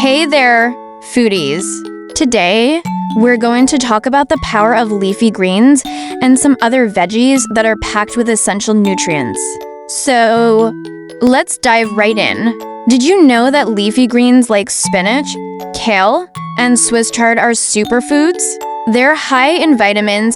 Hey there, foodies. Today, we're going to talk about the power of leafy greens and some other veggies that are packed with essential nutrients. So, let's dive right in. Did you know that leafy greens like spinach, kale, and Swiss chard are superfoods? They're high in vitamins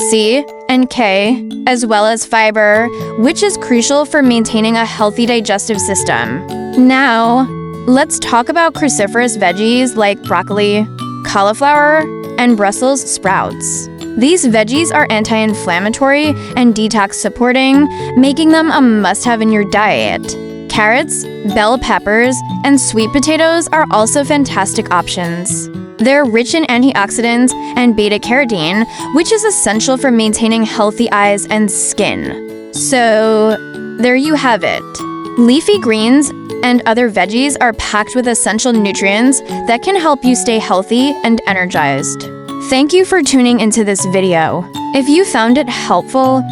C and K, as well as fiber, which is crucial for maintaining a healthy digestive system. Now, let's talk about cruciferous veggies like broccoli, cauliflower, and Brussels sprouts. These veggies are anti-inflammatory and detox-supporting, making them a must-have in your diet. Carrots, bell peppers, and sweet potatoes are also fantastic options. They're rich in antioxidants and beta-carotene, which is essential for maintaining healthy eyes and skin. So, there you have it. Leafy greens and other veggies are packed with essential nutrients that can help you stay healthy and energized. Thank you for tuning into this video. If you found it helpful,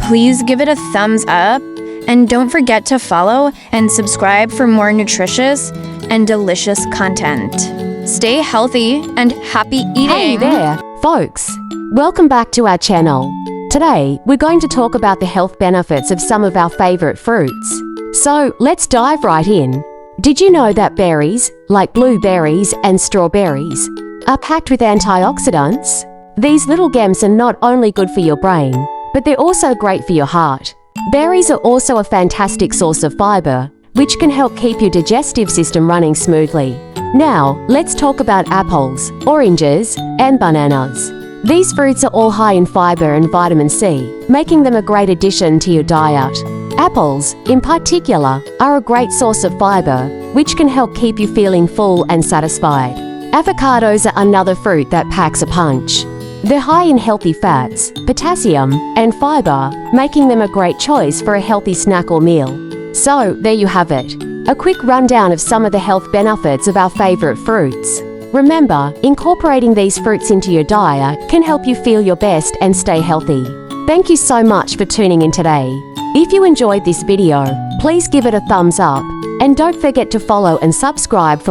please give it a thumbs up, and don't forget to follow and subscribe for more nutritious and delicious content. Stay healthy and happy eating! Hey there, folks! Welcome back to our channel. Today, we're going to talk about the health benefits of some of our favorite fruits. So, let's dive right in. Did you know that berries, like blueberries and strawberries, are packed with antioxidants? These little gems are not only good for your brain, but they're also great for your heart. Berries are also a fantastic source of fiber, which can help keep your digestive system running smoothly. Now, let's talk about apples, oranges, and bananas. These fruits are all high in fiber and vitamin C, making them a great addition to your diet. Apples, in particular, are a great source of fiber, which can help keep you feeling full and satisfied. Avocados are another fruit that packs a punch. They're high in healthy fats, potassium, and fiber, making them a great choice for a healthy snack or meal. So, there you have it. A quick rundown of some of the health benefits of our favorite fruits. Remember, incorporating these fruits into your diet can help you feel your best and stay healthy. Thank you so much for tuning in today. If you enjoyed this video, please give it a thumbs up, and don't forget to follow and subscribe for